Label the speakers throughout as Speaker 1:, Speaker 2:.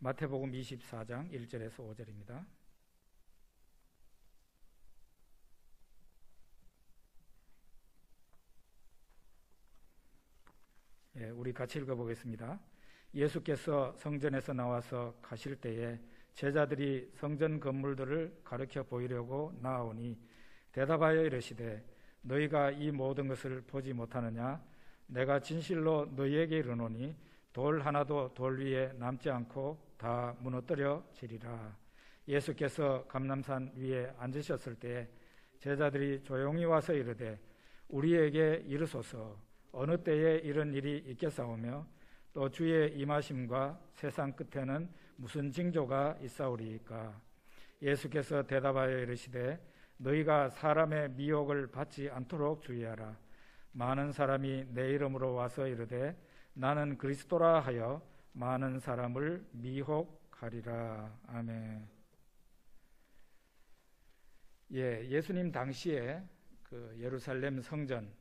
Speaker 1: 마태복음 24장 1절에서 5절입니다. 우리 같이 읽어보겠습니다. 예수께서 성전에서 나와서 가실 때에 제자들이 성전 건물들을 가르쳐 보이려고 나아오니 대답하여 이르시되 너희가 이 모든 것을 보지 못하느냐? 내가 진실로 너희에게 이르노니 돌 하나도 돌 위에 남지 않고 다 무너뜨려지리라. 예수께서 감람산 위에 앉으셨을 때에 제자들이 조용히 와서 이르되 우리에게 이르소서 어느 때에 이런 일이 있겠사오며 또 주의 임하심과 세상 끝에는 무슨 징조가 있사오리이까? 예수께서 대답하여 이르시되 너희가 사람의 미혹을 받지 않도록 주의하라. 많은 사람이 내 이름으로 와서 이르되 나는 그리스도라 하여 많은 사람을 미혹하리라. 아멘. 예수님 당시에 그 예루살렘 성전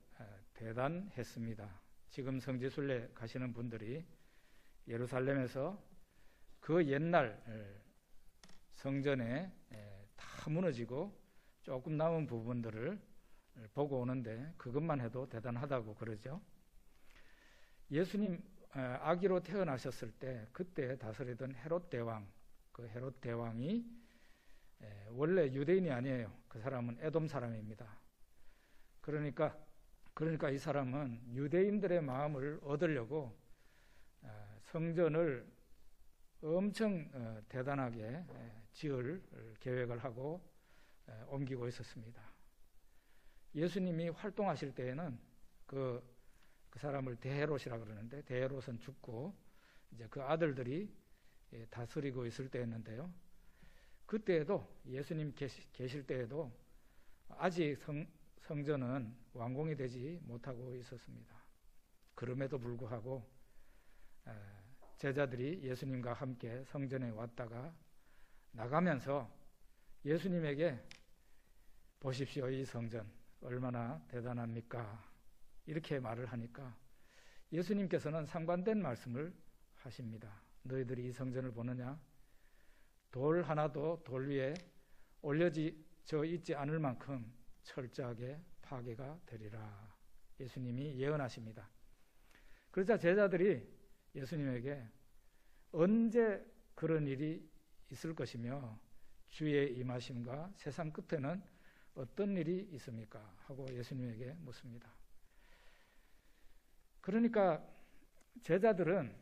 Speaker 1: 대단했습니다. 지금 성지순례 가시는 분들이 예루살렘에서 그 옛날 성전에 다 무너지고 조금 남은 부분들을 보고 오는데 그것만 해도 대단하다고 그러죠. 예수님 아기로 태어나셨을 때 그때 다스리던 헤롯 대왕, 그 헤롯 대왕이 원래 유대인이 아니에요. 그 사람은 에돔 사람입니다. 그러니까 이 사람은 유대인들의 마음을 얻으려고 성전을 엄청 대단하게 지을 계획을 하고 옮기고 있었습니다. 예수님이 활동하실 때에는 그 사람을 대헤롯이라고 그러는데 대헤롯은 죽고 이제 그 아들들이 다스리고 있을 때였는데요. 그때에도 예수님 계실 때에도 아직 성전은 완공이 되지 못하고 있었습니다. 그럼에도 불구하고 제자들이 예수님과 함께 성전에 왔다가 나가면서 예수님에게 보십시오, 이 성전 얼마나 대단합니까? 이렇게 말을 하니까 예수님께서는 상반된 말씀을 하십니다. 너희들이 이 성전을 보느냐? 돌 하나도 돌 위에 올려져 있지 않을 만큼 철저하게 파괴가 되리라. 예수님이 예언하십니다. 그러자 제자들이 예수님에게 언제 그런 일이 있을 것이며 주의 임하심과 세상 끝에는 어떤 일이 있습니까? 하고 예수님에게 묻습니다. 그러니까 제자들은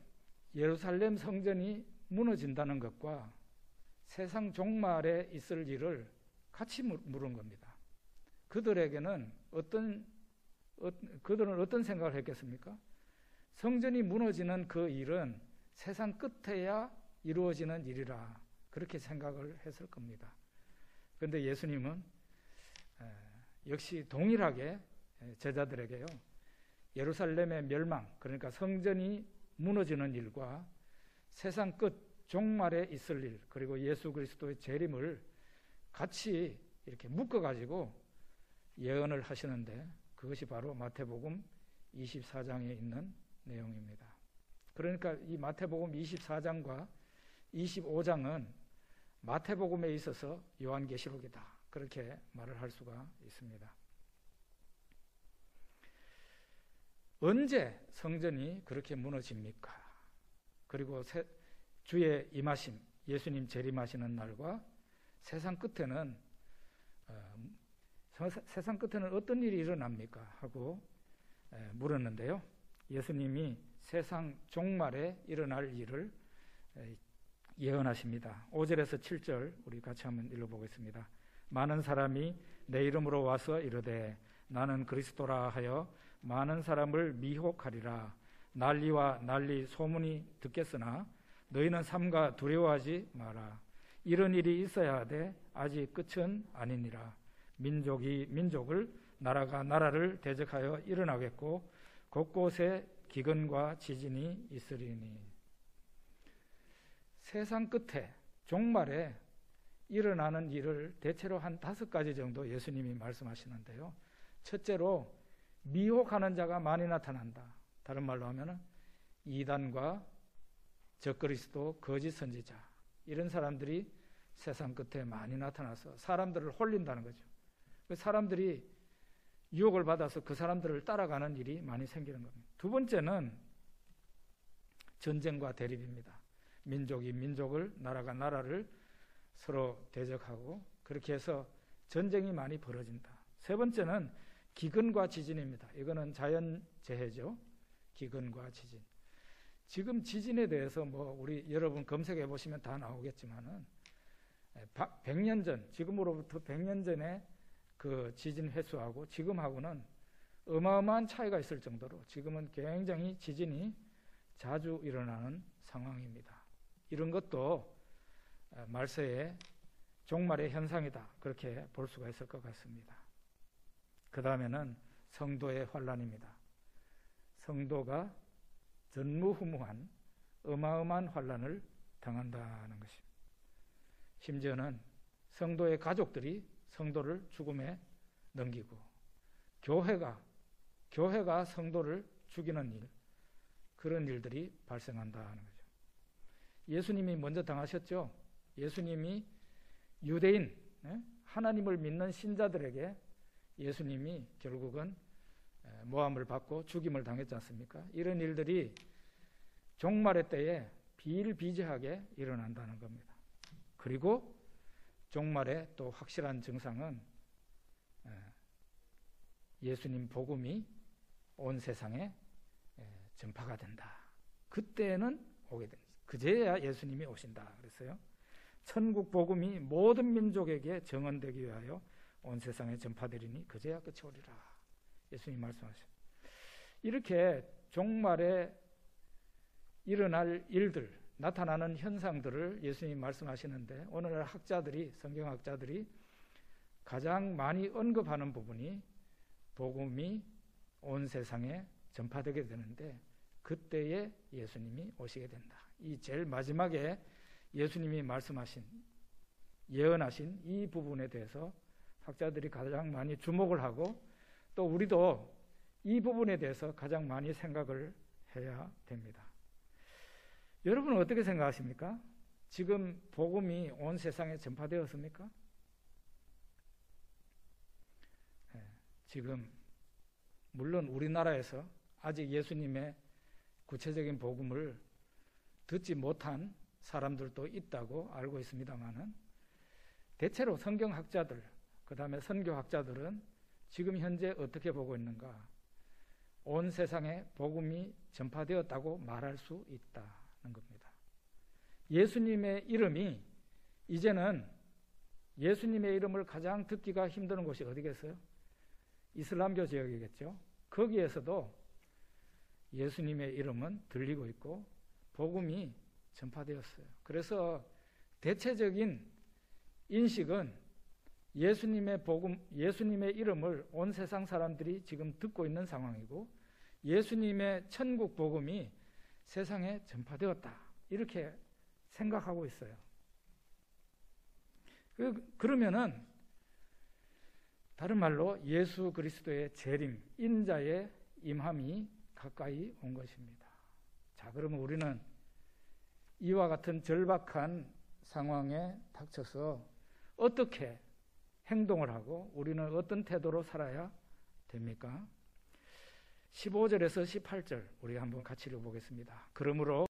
Speaker 1: 예루살렘 성전이 무너진다는 것과 세상 종말에 있을 일을 같이 물은 겁니다. 그들은 어떤 생각을 했겠습니까? 성전이 무너지는 그 일은 세상 끝에야 이루어지는 일이라 그렇게 생각을 했을 겁니다. 그런데 예수님은 역시 동일하게 제자들에게요, 예루살렘의 멸망, 그러니까 성전이 무너지는 일과 세상 끝 종말에 있을 일, 그리고 예수 그리스도의 재림을 같이 이렇게 묶어가지고 예언을 하시는데 그것이 바로 마태복음 24장에 있는 내용입니다. 그러니까 이 마태복음 24장과 25장은 마태복음에 있어서 요한계시록이다, 그렇게 말을 할 수가 있습니다. 언제 성전이 그렇게 무너집니까? 그리고 주의 임하심, 예수님 재림하시는 날과 세상 끝에는 어떤 일이 일어납니까? 하고 물었는데요. 예수님이 세상 종말에 일어날 일을 예언하십니다. 5절에서 7절 우리 같이 한번 읽어보겠습니다. 많은 사람이 내 이름으로 와서 이르되 나는 그리스도라 하여 많은 사람을 미혹하리라. 난리와 난리 소문이 듣겠으나 너희는 삼가 두려워하지 마라. 이런 일이 있어야 하되 아직 끝은 아니니라. 민족이 민족을, 나라가 나라를 대적하여 일어나겠고 곳곳에 기근과 지진이 있으리니. 세상 끝에 종말에 일어나는 일을 대체로 한 5가지 정도 예수님이 말씀하시는데요. 첫째로 미혹하는 자가 많이 나타난다. 다른 말로 하면 이단과 적그리스도, 거짓 선지자, 이런 사람들이 세상 끝에 많이 나타나서 사람들을 홀린다는 거죠. 사람들이 유혹을 받아서 그 사람들을 따라가는 일이 많이 생기는 겁니다. 두 번째는 전쟁과 대립입니다. 민족이 민족을, 나라가 나라를 서로 대적하고 그렇게 해서 전쟁이 많이 벌어진다. 세 번째는 기근과 지진입니다. 이거는 자연재해죠. 기근과 지진. 지금 지진에 대해서 우리 여러분 검색해 보시면 다 나오겠지만은 100년 전, 지금으로부터 100년 전에 그 지진 횟수하고 지금하고는 어마어마한 차이가 있을 정도로 지금은 굉장히 지진이 자주 일어나는 상황입니다. 이런 것도 말세의 종말의 현상이다, 그렇게 볼 수가 있을 것 같습니다. 그 다음에는 성도의 환난입니다. 성도가 전무후무한 어마어마한 환난을 당한다는 것입니다. 심지어는 성도의 가족들이 성도를 죽음에 넘기고 교회가 성도를 죽이는 일, 그런 일들이 발생한다는 거죠. 예수님이 먼저 당하셨죠. 예수님이 유대인, 하나님을 믿는 신자들에게 예수님이 결국은 모함을 받고 죽임을 당했지 않습니까? 이런 일들이 종말의 때에 비일비재하게 일어난다는 겁니다. 그리고 종말의 또 확실한 증상은 예수님 복음이 온 세상에 전파가 된다. 그때는 오게 된다. 그제야 예수님이 오신다 그랬어요. 천국 복음이 모든 민족에게 정언되기 위하여 온 세상에 전파되리니 그제야 끝이 오리라. 예수님 말씀하셨습니다. 이렇게 종말에 일어날 일들, 나타나는 현상들을 예수님 말씀하시는데, 오늘날 학자들이, 성경학자들이 가장 많이 언급하는 부분이 복음이 온 세상에 전파되게 되는데 그때에 예수님이 오시게 된다. 이 제일 마지막에 예수님이 말씀하신, 예언하신 이 부분에 대해서 학자들이 가장 많이 주목을 하고 또 우리도 이 부분에 대해서 가장 많이 생각을 해야 됩니다. 여러분은 어떻게 생각하십니까? 지금 복음이 온 세상에 전파되었습니까? 지금 물론 우리나라에서 아직 예수님의 구체적인 복음을 듣지 못한 사람들도 있다고 알고 있습니다만은 대체로 성경학자들, 그 다음에 선교학자들은 지금 현재 어떻게 보고 있는가? 온 세상에 복음이 전파되었다고 말할 수 있다는 겁니다. 예수님의 이름이 이제는 예수님의 이름을 가장 듣기가 힘든 곳이 어디겠어요? 이슬람교 지역이겠죠. 거기에서도 예수님의 이름은 들리고 있고 복음이 전파되었어요. 그래서 대체적인 인식은 예수님의 복음, 예수님의 이름을 온 세상 사람들이 지금 듣고 있는 상황이고 예수님의 천국 복음이 세상에 전파되었다, 이렇게 생각하고 있어요. 그러면은 다른 말로 예수 그리스도의 재림, 인자의 임함이 가까이 온 것입니다. 자, 그러면 우리는 이와 같은 절박한 상황에 닥쳐서 어떻게 행동을 하고 우리는 어떤 태도로 살아야 됩니까? 15절에서 18절 우리 한번 같이 읽어보겠습니다. 그러므로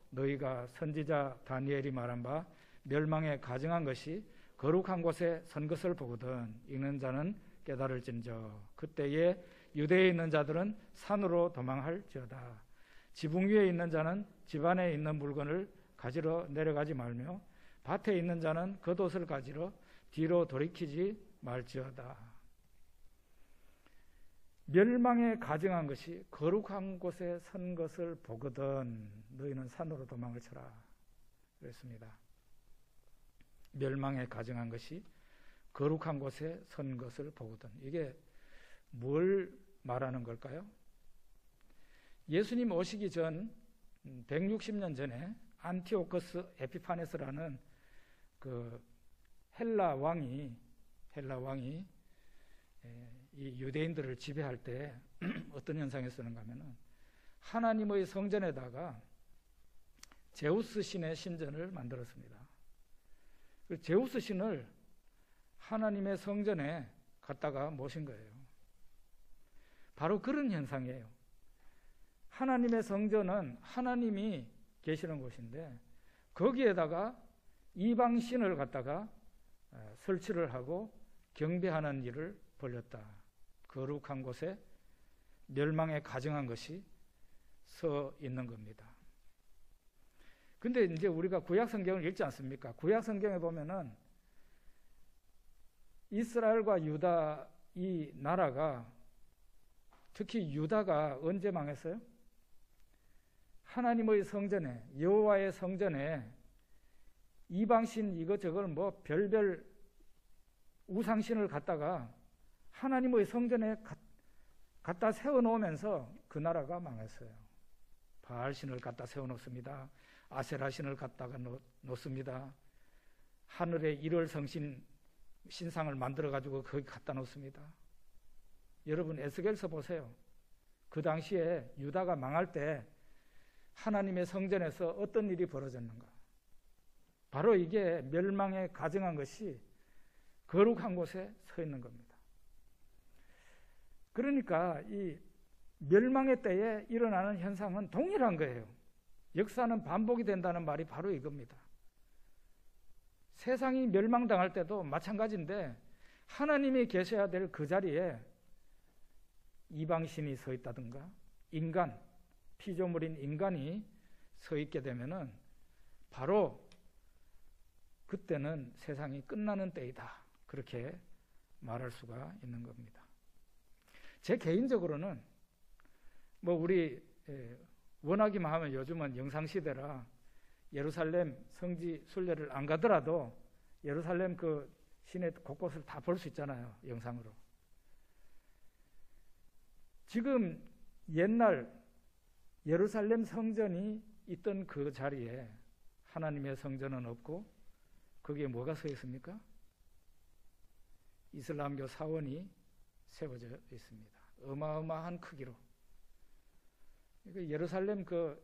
Speaker 1: 너희가 선지자 다니엘이 말한 바 멸망에 가증한 것이 거룩한 곳에 선 것을 보거든 읽는 자는 깨달을진저 그때에 유대에 있는 자들은 산으로 도망할지어다. 지붕 위에 있는 자는 집 안에 있는 물건을 가지러 내려가지 말며 밭에 있는 자는 겉옷을 가지러 뒤로 돌이키지 말지어다. 멸망에 가증한 것이 거룩한 곳에 선 것을 보거든 너희는 산으로 도망을 쳐라 그랬습니다. 멸망에 가증한 것이 거룩한 곳에 선 것을 보거든. 이게 뭘 말하는 걸까요? 예수님 오시기 전 160년 전에 안티오코스 에피파네스라는 그 헬라 왕이 이 유대인들을 지배할 때 어떤 현상이 쓰는가 하면은 하나님의 성전에다가 제우스 신의 신전을 만들었습니다. 그 제우스 신을 하나님의 성전에 갖다가 모신 거예요. 바로 그런 현상이에요. 하나님의 성전은 하나님이 계시는 곳인데 거기에다가 이방 신을 갖다가 설치를 하고 경배하는 일을 벌였다. 거룩한 곳에 멸망에 가증한 것이 서 있는 겁니다. 근데 이제 우리가 구약 성경을 읽지 않습니까? 구약 성경에 보면은 이스라엘과 유다 이 나라가, 특히 유다가 언제 망했어요? 하나님의 성전에, 여호와의 성전에 이방신 이것저것 뭐 별별 우상신을 갖다가 하나님의 성전에 갖다 세워놓으면서 그 나라가 망했어요. 바알신을 갖다 세워놓습니다. 아세라신을 갖다가 놓습니다. 하늘의 일월성신 신상을 만들어가지고 거기 갖다 놓습니다. 여러분 에스겔서 보세요. 그 당시에 유다가 망할 때 하나님의 성전에서 어떤 일이 벌어졌는가? 바로 이게 멸망에 가증한 것이 거룩한 곳에 서 있는 겁니다. 그러니까 이 멸망의 때에 일어나는 현상은 동일한 거예요. 역사는 반복이 된다는 말이 바로 이겁니다. 세상이 멸망당할 때도 마찬가지인데 하나님이 계셔야 될 그 자리에 이방신이 서 있다든가 인간, 피조물인 인간이 서 있게 되면은 바로 그때는 세상이 끝나는 때이다. 그렇게 말할 수가 있는 겁니다. 제 개인적으로는 뭐 우리 원하기만 하면 요즘은 영상시대라 예루살렘 성지 순례를 안 가더라도 예루살렘 그 시내 곳곳을 다 볼 수 있잖아요. 영상으로. 지금 옛날 예루살렘 성전이 있던 그 자리에 하나님의 성전은 없고 거기에 뭐가 서 있습니까? 이슬람교 사원이 세워져 있습니다. 어마어마한 크기로. 예루살렘 그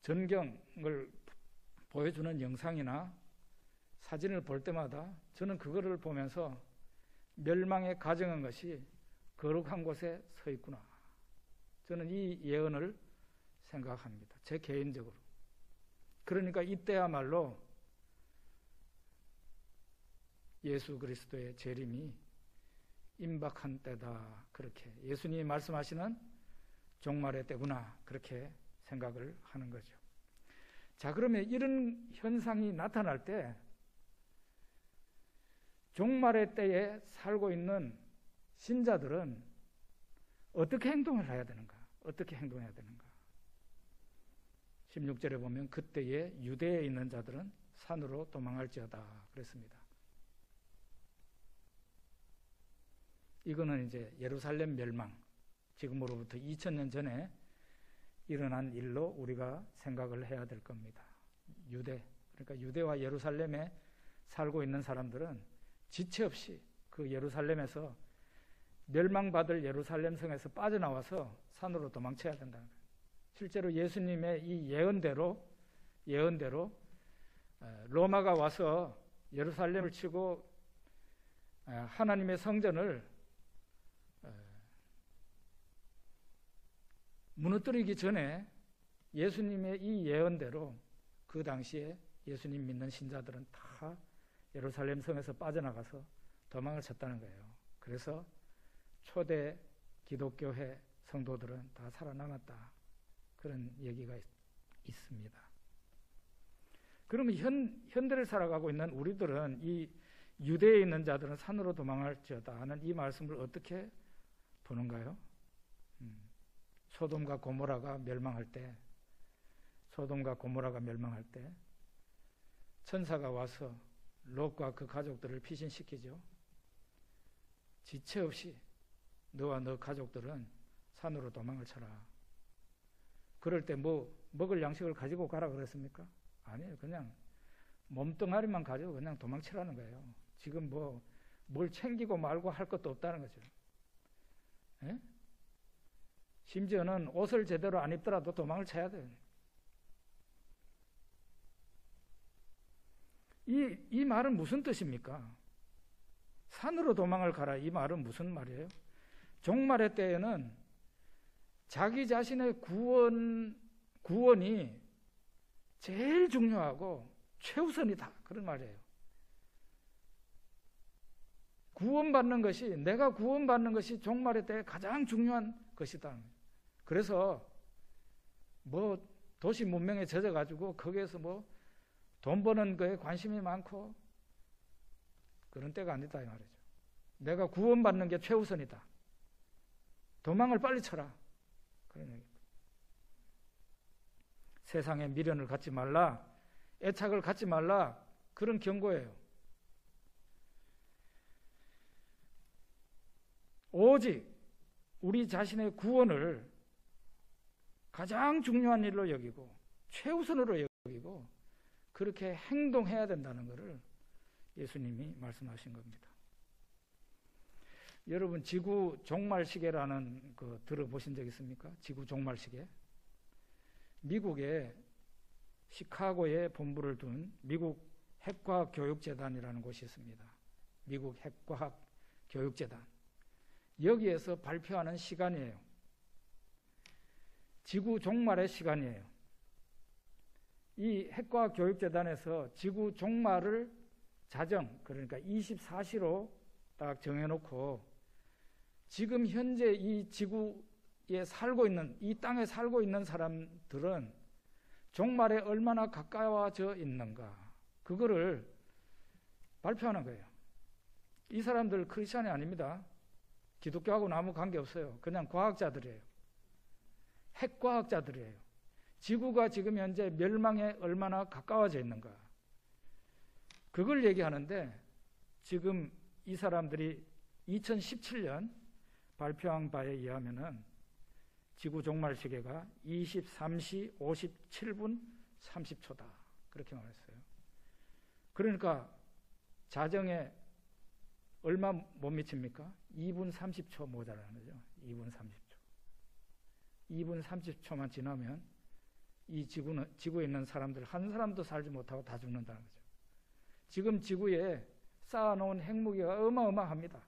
Speaker 1: 전경을 보여주는 영상이나 사진을 볼 때마다 저는 그거를 보면서 멸망에 가증한 것이 거룩한 곳에 서 있구나. 저는 이 예언을 생각합니다. 제 개인적으로. 그러니까 이때야말로 예수 그리스도의 재림이 임박한 때다. 그렇게 예수님이 말씀하시는 종말의 때구나. 그렇게 생각을 하는 거죠. 자, 그러면 이런 현상이 나타날 때 종말의 때에 살고 있는 신자들은 어떻게 행동을 해야 되는가? 어떻게 행동해야 되는가? 16절에 보면 그때에 유대에 있는 자들은 산으로 도망할지어다 그랬습니다. 이거는 이제 예루살렘 멸망, 지금으로부터 2000년 전에 일어난 일로 우리가 생각을 해야 될 겁니다. 유대, 그러니까 유대와 예루살렘에 살고 있는 사람들은 지체 없이 그 예루살렘에서 멸망받을 예루살렘 성에서 빠져나와서 산으로 도망쳐야 된다는 거예요. 실제로 예수님의 이 예언대로 로마가 와서 예루살렘을 치고 하나님의 성전을 무너뜨리기 전에 예수님의 이 예언대로 그 당시에 예수님 믿는 신자들은 다 예루살렘 성에서 빠져나가서 도망을 쳤다는 거예요. 그래서 초대 기독교회 성도들은 다 살아남았다. 그런 얘기가 있습니다. 그러면 현대를 살아가고 있는 우리들은 이 유대에 있는 자들은 산으로 도망할지어다 하는 이 말씀을 어떻게 보는가요? 소돔과 고모라가 멸망할 때 천사가 와서 롯과 그 가족들을 피신시키죠. 지체 없이 너와 너 가족들은 산으로 도망을 쳐라. 그럴 때 뭐 먹을 양식을 가지고 가라 그랬습니까? 아니에요. 그냥 몸뚱아리만 가지고 그냥 도망치라는 거예요. 지금 뭘 챙기고 말고 할 것도 없다는 거죠. 예? 심지어는 옷을 제대로 안 입더라도 도망을 쳐야 돼요. 이 말은 무슨 뜻입니까? 산으로 도망을 가라, 이 말은 무슨 말이에요? 종말의 때에는 자기 자신의 구원이 제일 중요하고 최우선이다, 그런 말이에요. 내가 구원받는 것이 종말의 때에 가장 중요한 것이다. 그래서 도시 문명에 젖어가지고 거기에서 돈 버는 거에 관심이 많고 그런 때가 아니다, 이 말이죠. 내가 구원받는 게 최우선이다. 도망을 빨리 쳐라, 그런 얘기입니다. 세상에 미련을 갖지 말라, 애착을 갖지 말라, 그런 경고예요. 오직 우리 자신의 구원을 가장 중요한 일로 여기고 최우선으로 여기고 그렇게 행동해야 된다는 것을 예수님이 말씀하신 겁니다. 여러분, 지구 종말시계라는 거 들어보신 적 있습니까? 지구 종말시계. 미국의 시카고에 본부를 둔 미국 핵과학 교육재단이라는 곳이 있습니다. 미국 핵과학 교육재단. 여기에서 발표하는 시간이에요. 지구 종말의 시간이에요. 이 핵과학 교육재단에서 지구 종말을 그러니까 24시로 딱 정해놓고 지금 현재 이 지구에 살고 있는, 이 땅에 살고 있는 사람들은 종말에 얼마나 가까워져 있는가, 그거를 발표하는 거예요. 이 사람들 크리스찬이 아닙니다. 기독교하고는 아무 관계없어요. 그냥 과학자들이에요. 핵과학자들이에요. 지구가 지금 현재 멸망에 얼마나 가까워져 있는가, 그걸 얘기하는데, 지금 이 사람들이 2017년 발표한 바에 의하면은 지구 종말 시계가 23시 57분 30초다, 그렇게 말했어요. 그러니까 자정에 얼마 못 미칩니까? 2분 30초 모자라는 거죠. 2분 30초. 2분 30초만 지나면 이 지구에 있는 사람들 한 사람도 살지 못하고 다 죽는다는 거죠. 지금 지구에 쌓아놓은 핵무기가 어마어마합니다.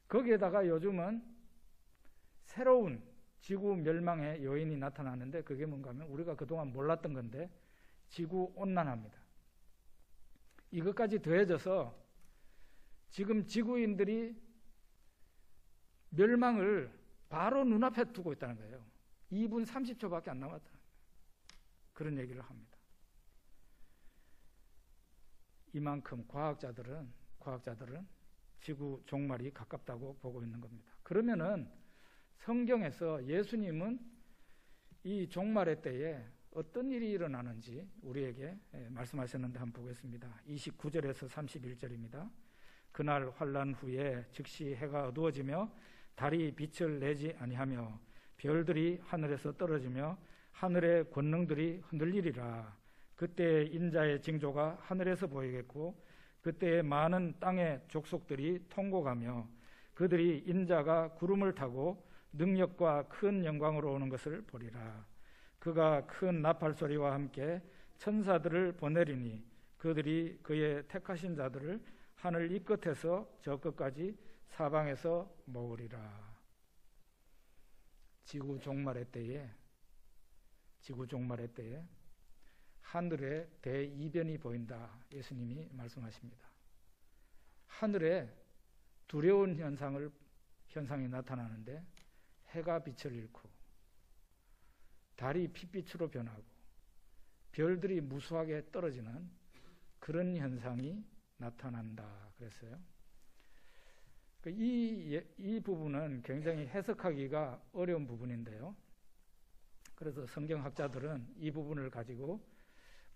Speaker 1: 거기에다가 요즘은 새로운 지구 멸망의 요인이 나타나는데, 그게 뭔가 하면 우리가 그동안 몰랐던 건데 지구온난화입니다. 이것까지 더해져서 지금 지구인들이 멸망을 바로 눈앞에 두고 있다는 거예요. 2분 30초밖에 안 남았다, 그런 얘기를 합니다. 이만큼 과학자들은 지구 종말이 가깝다고 보고 있는 겁니다. 그러면은 성경에서 예수님은 이 종말의 때에 어떤 일이 일어나는지 우리에게 말씀하셨는데 한번 보겠습니다. 29절에서 31절입니다. 그날 환난 후에 즉시 해가 어두워지며 달이 빛을 내지 아니하며 별들이 하늘에서 떨어지며 하늘의 권능들이 흔들리리라. 그때 인자의 징조가 하늘에서 보이겠고 그때에 많은 땅의 족속들이 통곡하며 그들이 인자가 구름을 타고 능력과 큰 영광으로 오는 것을 보리라. 그가 큰 나팔 소리와 함께 천사들을 보내리니 그들이 그의 택하신 자들을 하늘 이 끝에서 저 끝까지 사방에서 모으리라. 지구 종말의 때에 하늘에 대이변이 보인다, 예수님이 말씀하십니다. 하늘에 두려운 현상이 나타나는데 해가 빛을 잃고 달이 핏빛으로 변하고 별들이 무수하게 떨어지는 그런 현상이 나타난다 그랬어요. 이 부분은 굉장히 해석하기가 어려운 부분인데요. 그래서 성경학자들은 이 부분을 가지고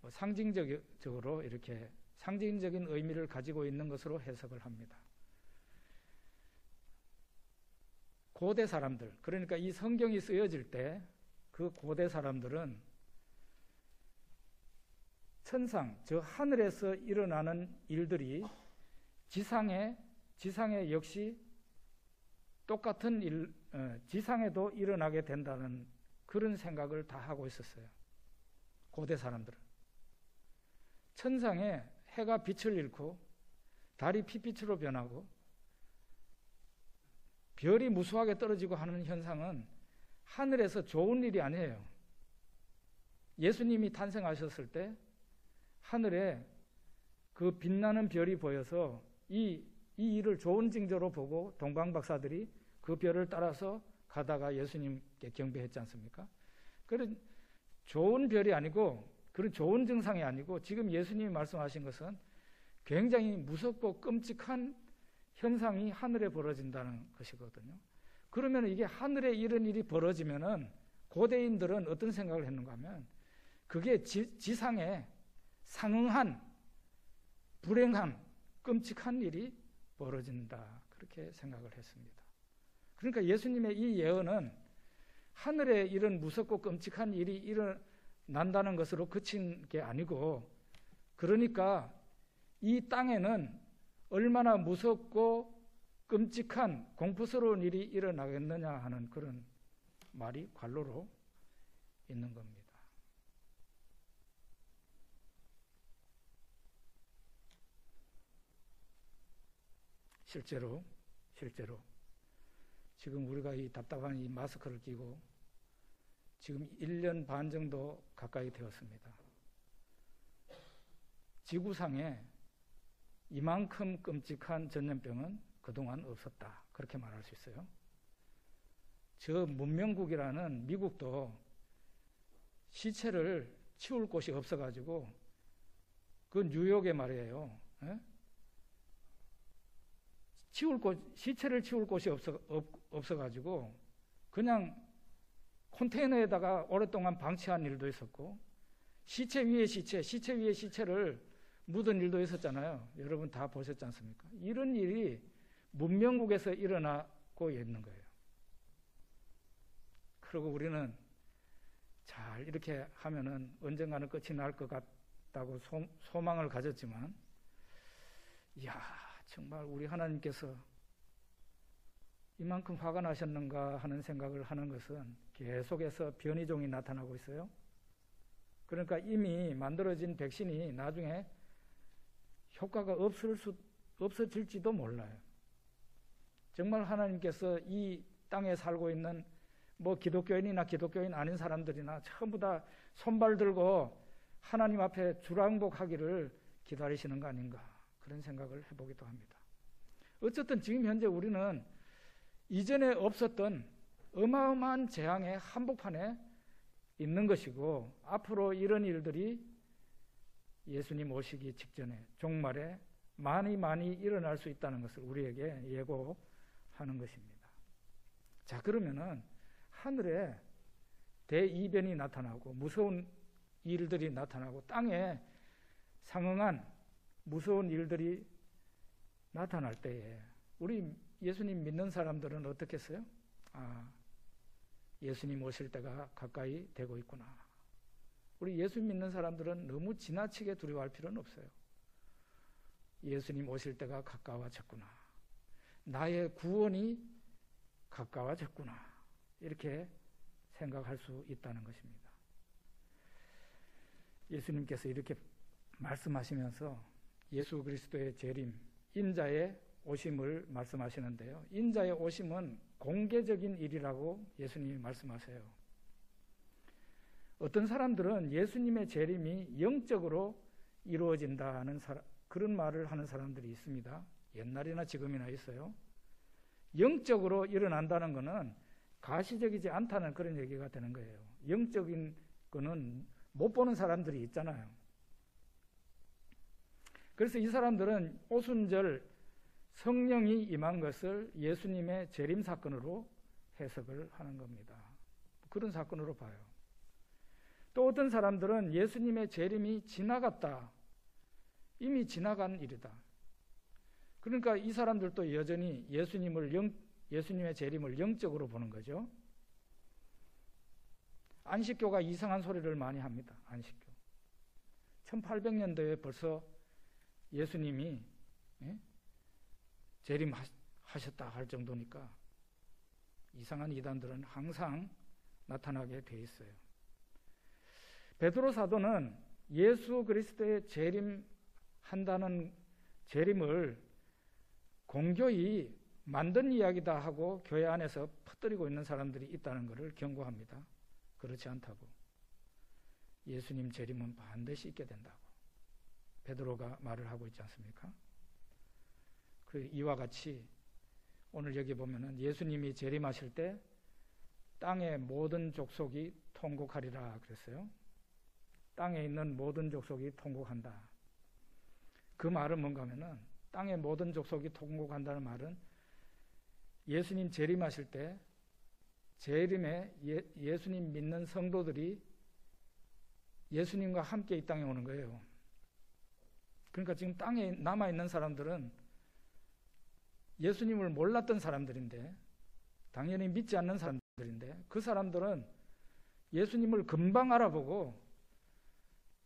Speaker 1: 상징적으로 이렇게 상징적인 의미를 가지고 있는 것으로 해석을 합니다. 고대 사람들, 그러니까 이 성경이 쓰여질 때 그 고대 사람들은 천상, 저 하늘에서 일어나는 일들이 지상에 역시 똑같은 일, 지상에도 일어나게 된다는 그런 생각을 다 하고 있었어요. 고대 사람들은. 천상에 해가 빛을 잃고 달이 핏빛으로 변하고 별이 무수하게 떨어지고 하는 현상은 하늘에서 좋은 일이 아니에요. 예수님이 탄생하셨을 때 하늘에 그 빛나는 별이 보여서 이 일을 좋은 징조로 보고 동방박사들이 그 별을 따라서 가다가 예수님께 경배했지 않습니까? 그런 좋은 별이 아니고 그런 좋은 증상이 아니고 지금 예수님이 말씀하신 것은 굉장히 무섭고 끔찍한 현상이 하늘에 벌어진다는 것이거든요. 그러면 이게 하늘에 이런 일이 벌어지면은 고대인들은 어떤 생각을 했는가 하면 그게 지상에 상응한 불행한 끔찍한 일이 벌어진다, 그렇게 생각을 했습니다. 그러니까 예수님의 이 예언은 하늘에 이런 무섭고 끔찍한 일이 일어난다는 것으로 그친 게 아니고, 그러니까 이 땅에는 얼마나 무섭고 끔찍한 공포스러운 일이 일어나겠느냐 하는 그런 말이 관로로 있는 겁니다. 실제로 지금 우리가 이 답답한 이 마스크를 끼고 지금 1년 반 정도 가까이 되었습니다. 지구상에 이만큼 끔찍한 전염병은 그동안 없었다, 그렇게 말할 수 있어요. 저 문명국이라는 미국도 시체를 치울 곳이 없어가지고, 그 뉴욕에 말이에요, 시체를 치울 곳이 없어가지고 그냥 컨테이너에다가 오랫동안 방치한 일도 있었고, 시체 위에 시체를 묻은 일도 있었잖아요. 여러분 다 보셨지 않습니까? 이런 일이 문명국에서 일어나고 있는 거예요. 그리고 우리는 잘 이렇게 하면은 언젠가는 끝이 날 것 같다고 소망을 가졌지만, 이야, 정말 우리 하나님께서 이만큼 화가 나셨는가 하는 생각을 하는 것은 계속해서 변이종이 나타나고 있어요. 그러니까 이미 만들어진 백신이 나중에 효과가 없어질지도 몰라요. 정말 하나님께서 이 땅에 살고 있는 기독교인이나 기독교인 아닌 사람들이나 전부 다 손발 들고 하나님 앞에 주랑복하기를 기다리시는 거 아닌가, 그런 생각을 해보기도 합니다. 어쨌든 지금 현재 우리는 이전에 없었던 어마어마한 재앙의 한복판에 있는 것이고, 앞으로 이런 일들이 예수님 오시기 직전에 종말에 많이 일어날 수 있다는 것을 우리에게 예고하는 것입니다. 자, 그러면은 하늘에 대이변이 나타나고 무서운 일들이 나타나고 땅에 상응한 무서운 일들이 나타날 때에 우리 예수님 믿는 사람들은 어떻게 했어요? 예수님 오실 때가 가까이 되고 있구나. 우리 예수 믿는 사람들은 너무 지나치게 두려워할 필요는 없어요. 예수님 오실 때가 가까워졌구나. 나의 구원이 가까워졌구나. 이렇게 생각할 수 있다는 것입니다. 예수님께서 이렇게 말씀하시면서 예수 그리스도의 재림, 인자의 오심을 말씀하시는데요. 인자의 오심은 공개적인 일이라고 예수님이 말씀하세요. 어떤 사람들은 예수님의 재림이 영적으로 이루어진다는 그런 말을 하는 사람들이 있습니다. 옛날이나 지금이나 있어요. 영적으로 일어난다는 것은 가시적이지 않다는 그런 얘기가 되는 거예요. 영적인 거는 못 보는 사람들이 있잖아요. 그래서 이 사람들은 오순절 성령이 임한 것을 예수님의 재림 사건으로 해석을 하는 겁니다. 그런 사건으로 봐요. 또 어떤 사람들은 예수님의 재림이 지나갔다, 이미 지나간 일이다. 그러니까 이 사람들도 여전히 예수님의 재림을 영적으로 보는 거죠. 안식교가 이상한 소리를 많이 합니다. 안식교. 1800년도에 벌써 예수님이 재림하셨다 할 정도니까 이상한 이단들은 항상 나타나게 돼 있어요. 베드로 사도는 예수 그리스도의 재림하신 한다는 재림을 공교히 만든 이야기다 하고 교회 안에서 퍼뜨리고 있는 사람들이 있다는 것을 경고합니다. 그렇지 않다고. 예수님 재림은 반드시 있게 된다고 베드로가 말을 하고 있지 않습니까? 그 이와 같이 오늘 여기 보면은 예수님이 재림하실 때 땅의 모든 족속이 통곡하리라 그랬어요. 땅에 있는 모든 족속이 통곡한다. 그 말은 뭔가 하면은 땅의 모든 족속이 통곡한다는 말은 예수님 재림하실 때 재림에 예수님 믿는 성도들이 예수님과 함께 이 땅에 오는 거예요. 그러니까 지금 땅에 남아있는 사람들은 예수님을 몰랐던 사람들인데, 당연히 믿지 않는 사람들인데, 그 사람들은 예수님을 금방 알아보고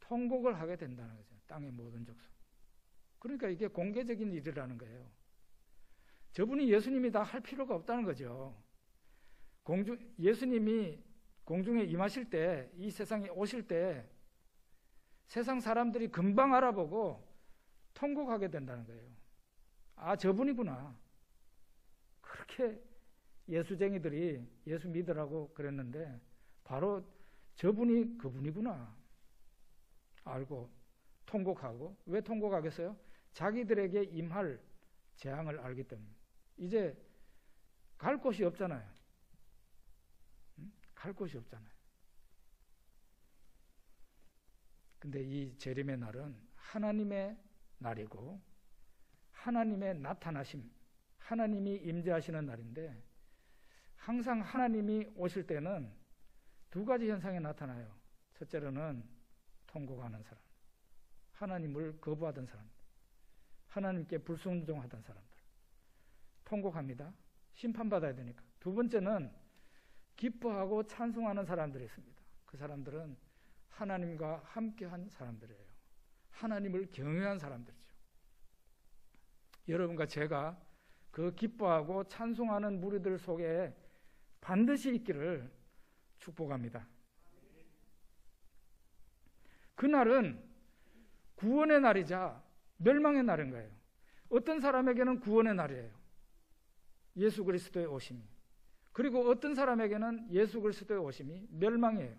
Speaker 1: 통곡을 하게 된다는 거죠. 땅의 모든 족속. 그러니까 이게 공개적인 일이라는 거예요. 저분이 예수님이 다 할 필요가 없다는 거죠. 예수님이 공중에 임하실 때, 이 세상에 오실 때 세상 사람들이 금방 알아보고 통곡하게 된다는 거예요. 아, 저분이구나. 그렇게 예수쟁이들이 예수 믿으라고 그랬는데 바로 저분이 그분이구나 알고 통곡하고. 왜 통곡하겠어요? 자기들에게 임할 재앙을 알기 때문에. 이제 갈 곳이 없잖아요. 갈 곳이 없잖아요. 근데 이 재림의 날은 하나님의 날이고 하나님의 나타나심, 하나님이 임재하시는 날인데, 항상 하나님이 오실 때는 두 가지 현상이 나타나요. 첫째로는 통곡하는 사람, 하나님을 거부하던 사람, 하나님께 불순종하던 사람들 통곡합니다. 심판받아야 되니까. 두 번째는 기뻐하고 찬송하는 사람들이 있습니다. 그 사람들은 하나님과 함께한 사람들이에요. 하나님을 경외한 사람들이죠. 여러분과 제가 그 기뻐하고 찬송하는 무리들 속에 반드시 있기를 축복합니다. 그날은 구원의 날이자 멸망의 날인 거예요. 어떤 사람에게는 구원의 날이에요. 예수 그리스도의 오심이. 그리고 어떤 사람에게는 예수 그리스도의 오심이 멸망이에요.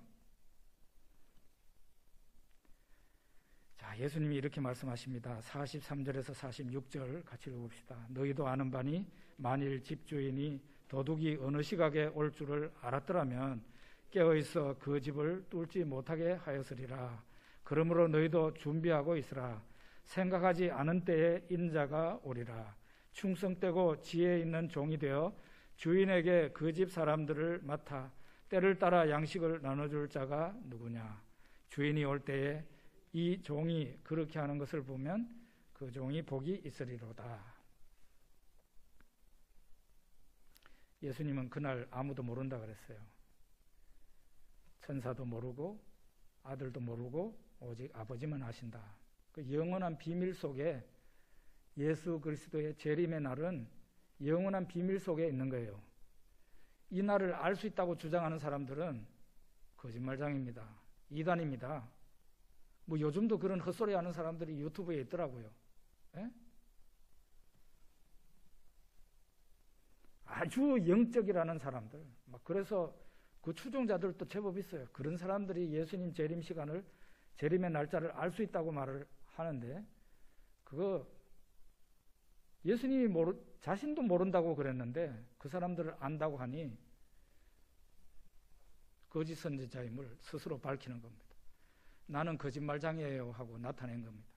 Speaker 1: 자, 예수님이 이렇게 말씀하십니다. 43절에서 46절 같이 읽어봅시다. 너희도 아는 바니 만일 집주인이 도둑이 어느 시각에 올 줄을 알았더라면 깨어있어 그 집을 뚫지 못하게 하였으리라. 그러므로 너희도 준비하고 있으라. 생각하지 않은 때에 인자가 오리라. 충성되고 지혜 있는 종이 되어 주인에게 그 집 사람들을 맡아 때를 따라 양식을 나눠줄 자가 누구냐. 주인이 올 때에 이 종이 그렇게 하는 것을 보면 그 종이 복이 있으리로다. 예수님은 그날 아무도 모른다 그랬어요. 천사도 모르고 아들도 모르고 오직 아버지만 아신다. 그 영원한 비밀 속에 예수 그리스도의 재림의 날은 영원한 비밀 속에 있는 거예요. 이 날을 알 수 있다고 주장하는 사람들은 거짓말장입니다. 이단입니다. 뭐 요즘도 그런 헛소리 하는 사람들이 유튜브에 있더라고요. 에? 아주 영적이라는 사람들. 막 그래서 그 추종자들도 제법 있어요. 그런 사람들이 예수님 재림 시간을, 재림의 날짜를 알 수 있다고 말을 하는데, 그거 예수님이 자신도 모른다고 그랬는데 그 사람들을 안다고 하니 거짓 선지자임을 스스로 밝히는 겁니다. 나는 거짓말장이에요 하고 나타낸 겁니다.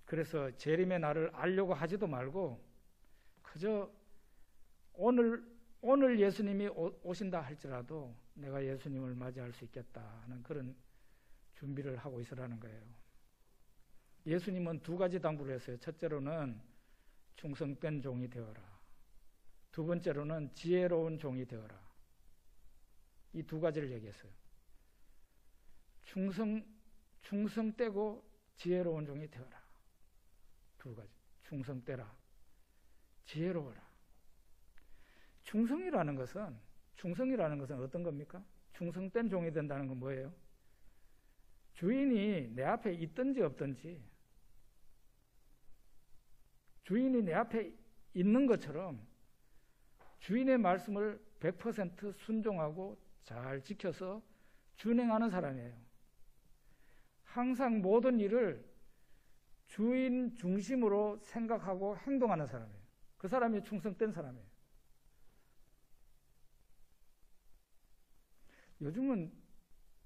Speaker 1: 그래서 재림의 날을 알려고 하지도 말고 그저 오늘 예수님이 오신다 할지라도 내가 예수님을 맞이할 수 있겠다 하는 그런 준비를 하고 있으라는 거예요. 예수님은 두 가지 당부를 했어요. 첫째로는 충성된 종이 되어라. 두 번째로는 지혜로운 종이 되어라. 이 두 가지를 얘기했어요. 충성되고 지혜로운 종이 되어라. 두 가지. 충성되라. 지혜로워라. 충성이라는 것은 어떤 겁니까? 충성된 종이 된다는 건 뭐예요? 주인이 내 앞에 있든지 없든지, 주인이 내 앞에 있는 것처럼 주인의 말씀을 100% 순종하고 잘 지켜서 준행하는 사람이에요. 항상 모든 일을 주인 중심으로 생각하고 행동하는 사람이에요. 그 사람이 충성된 사람이에요. 요즘은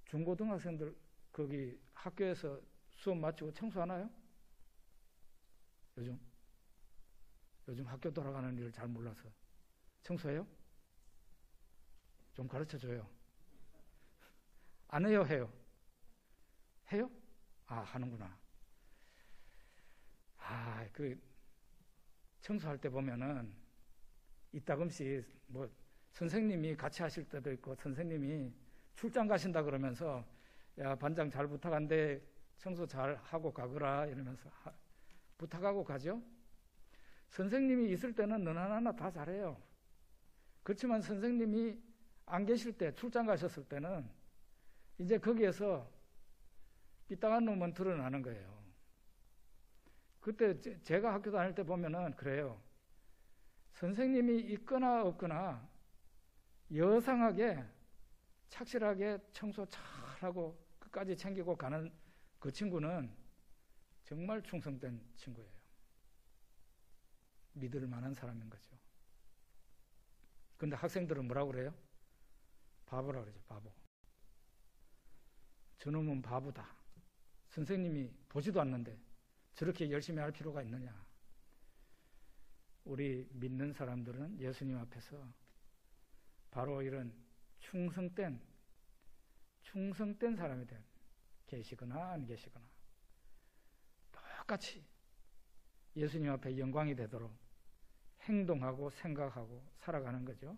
Speaker 1: 중고등학생들 거기 학교에서 수업 마치고 청소하나요? 요즘 학교 돌아가는 일을 잘 몰라서 청소해요? 좀 가르쳐줘요. 안 해요? 해요? 해요? 아, 하는구나. 그 청소할 때 보면은 이따금씩 뭐 선생님이 같이 하실 때도 있고, 선생님이 출장 가신다 그러면서 야, 반장 잘 부탁한데 청소 잘 하고 가거라 이러면서 부탁하고 가죠. 선생님이 있을 때는 너나 나나 다 잘해요. 그렇지만 선생님이 안 계실 때, 출장 가셨을 때는 이제 거기에서 삐딱한 놈은 드러나는 거예요. 그때 제가 학교 다닐 때 보면은 그래요. 선생님이 있거나 없거나 여상하게 착실하게 청소 잘하고 끝까지 챙기고 가는 그 친구는 정말 충성된 친구예요. 믿을 만한 사람인 거죠. 근데 학생들은 뭐라고 그래요? 바보라고 그러죠. 바보. 저놈은 바보다. 선생님이 보지도 않는데 저렇게 열심히 할 필요가 있느냐. 우리 믿는 사람들은 예수님 앞에서 바로 이런 충성된 사람이 계시거나 안 계시거나 똑같이 예수님 앞에 영광이 되도록 행동하고 생각하고 살아가는 거죠.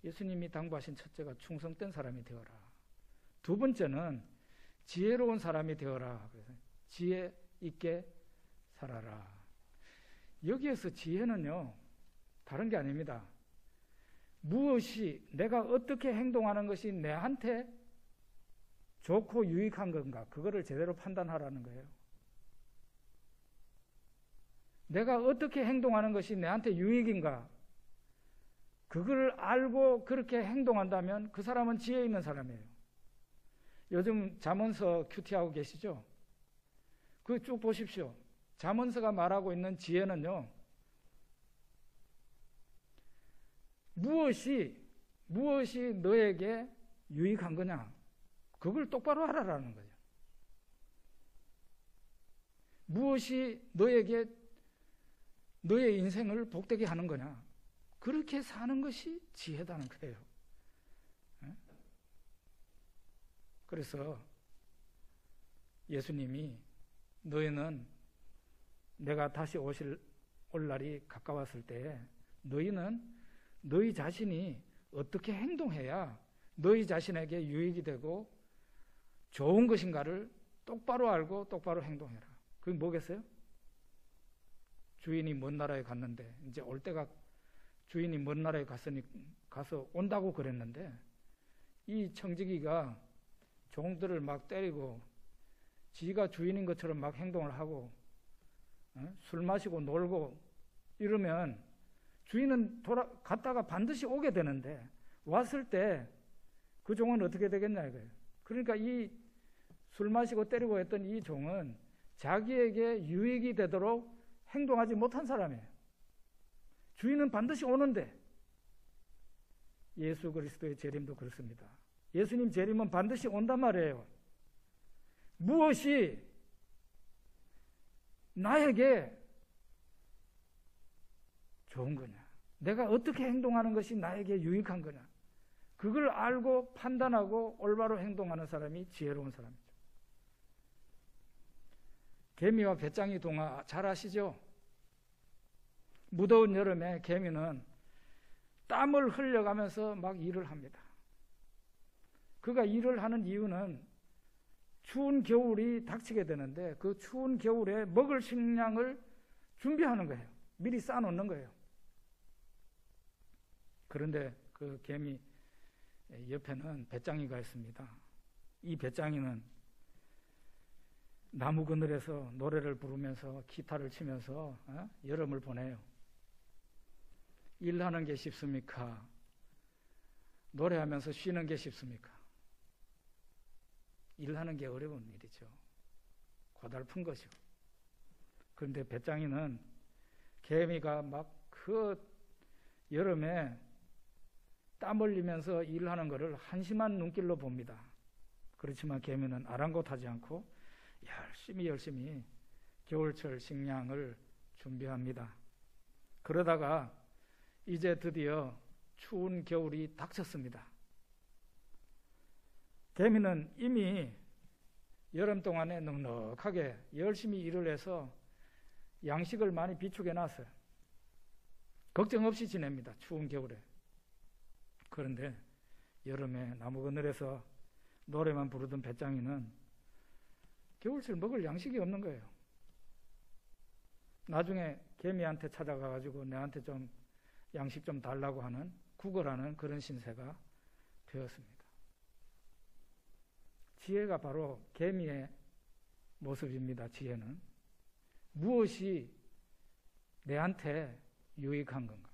Speaker 1: 예수님이 당부하신 첫째가 충성된 사람이 되어라. 두 번째는 지혜로운 사람이 되어라. 그래서 지혜 있게 살아라. 여기에서 지혜는요, 다른 게 아닙니다. 무엇이, 내가 어떻게 행동하는 것이 내한테 좋고 유익한 건가, 그거를 제대로 판단하라는 거예요. 내가 어떻게 행동하는 것이 내한테 유익인가, 그걸 알고 그렇게 행동한다면 그 사람은 지혜 있는 사람이에요. 요즘 잠언서 큐티하고 계시죠? 그거 쭉 보십시오. 잠언서가 말하고 있는 지혜는요, 무엇이 너에게 유익한 거냐, 그걸 똑바로 알아라는 거죠. 무엇이 너에게 너의 인생을 복되게 하는 거냐, 그렇게 사는 것이 지혜다는 거예요. 그래서 예수님이 너희는 내가 다시 올 날이 가까웠을 때 너희는 너희 자신이 어떻게 행동해야 너희 자신에게 유익이 되고 좋은 것인가를 똑바로 알고 똑바로 행동해라. 그게 뭐겠어요? 주인이 먼 나라에 갔는데, 이제 올 때가, 주인이 먼 나라에 가서 온다고 그랬는데, 이 청지기가 종들을 막 때리고 지가 주인인 것처럼 막 행동을 하고 술 마시고 놀고 이러면 주인은 갔다가 반드시 오게 되는데, 왔을 때 그 종은 어떻게 되겠냐 이거예요. 그러니까 이 술 마시고 때리고 했던 이 종은 자기에게 유익이 되도록 행동하지 못한 사람이에요. 주인은 반드시 오는데, 예수 그리스도의 재림도 그렇습니다. 예수님 재림은 반드시 온단 말이에요. 무엇이 나에게 좋은 거냐, 내가 어떻게 행동하는 것이 나에게 유익한 거냐, 그걸 알고 판단하고 올바로 행동하는 사람이 지혜로운 사람이죠. 개미와 배짱이 동화 잘 아시죠? 무더운 여름에 개미는 땀을 흘려가면서 막 일을 합니다. 그가 일을 하는 이유는 추운 겨울이 닥치게 되는데, 그 추운 겨울에 먹을 식량을 준비하는 거예요. 미리 쌓아놓는 거예요. 그런데 그 개미 옆에는 배짱이가 있습니다. 이 배짱이는 나무 그늘에서 노래를 부르면서 기타를 치면서 여름을 보내요. 일하는 게 쉽습니까? 노래하면서 쉬는 게 쉽습니까? 일하는 게 어려운 일이죠. 고달픈 거죠. 그런데 배짱이는 개미가 막 그 여름에 땀 흘리면서 일하는 것을 한심한 눈길로 봅니다. 그렇지만 개미는 아랑곳하지 않고 열심히 겨울철 식량을 준비합니다. 그러다가 이제 드디어 추운 겨울이 닥쳤습니다. 개미는 이미 여름 동안에 넉넉하게 열심히 일을 해서 양식을 많이 비축해 놨어요. 걱정 없이 지냅니다. 추운 겨울에. 그런데 여름에 나무 그늘에서 노래만 부르던 배짱이는 겨울철 먹을 양식이 없는 거예요. 나중에 개미한테 찾아가가지고 내한테 좀 양식 좀 달라고 하는 구걸하는 그런 신세가 되었습니다. 지혜가 바로 개미의 모습입니다. 지혜는 무엇이 내한테 유익한 건가?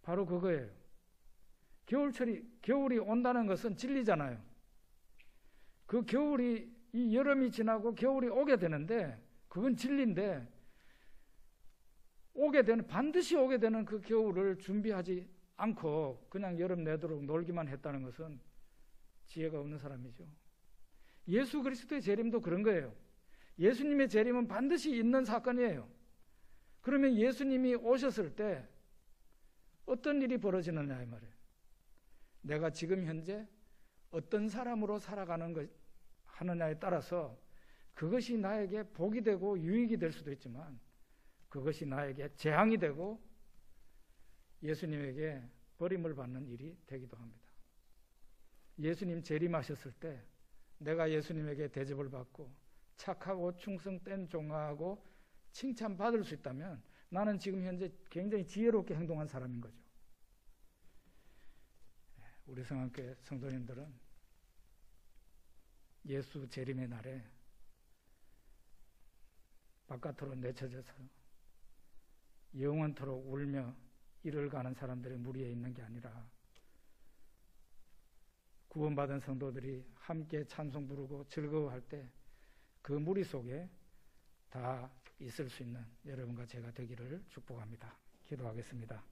Speaker 1: 바로 그거예요. 겨울이 온다는 것은 진리잖아요. 그 겨울이, 이 여름이 지나고 겨울이 오게 되는데, 그건 진리인데, 반드시 오게 되는 그 겨울을 준비하지 않고 그냥 여름 내도록 놀기만 했다는 것은 지혜가 없는 사람이죠. 예수 그리스도의 재림도 그런 거예요. 예수님의 재림은 반드시 있는 사건이에요. 그러면 예수님이 오셨을 때 어떤 일이 벌어지느냐 이 말이에요. 내가 지금 현재 어떤 사람으로 살아가는 하느냐에 따라서 그것이 나에게 복이 되고 유익이 될 수도 있지만 그것이 나에게 재앙이 되고 예수님에게 버림을 받는 일이 되기도 합니다. 예수님 재림하셨을 때 내가 예수님에게 대접을 받고 착하고 충성된 종하고 칭찬받을 수 있다면 나는 지금 현재 굉장히 지혜롭게 행동한 사람인 거죠. 우리 성안교회 성도님들은 예수 재림의 날에 바깥으로 내쳐져서 영원토록 울며 이를 가는 사람들의 무리에 있는 게 아니라 구원받은 성도들이 함께 찬송 부르고 즐거워할 때 그 무리 속에 다 있을 수 있는 여러분과 제가 되기를 축복합니다. 기도하겠습니다.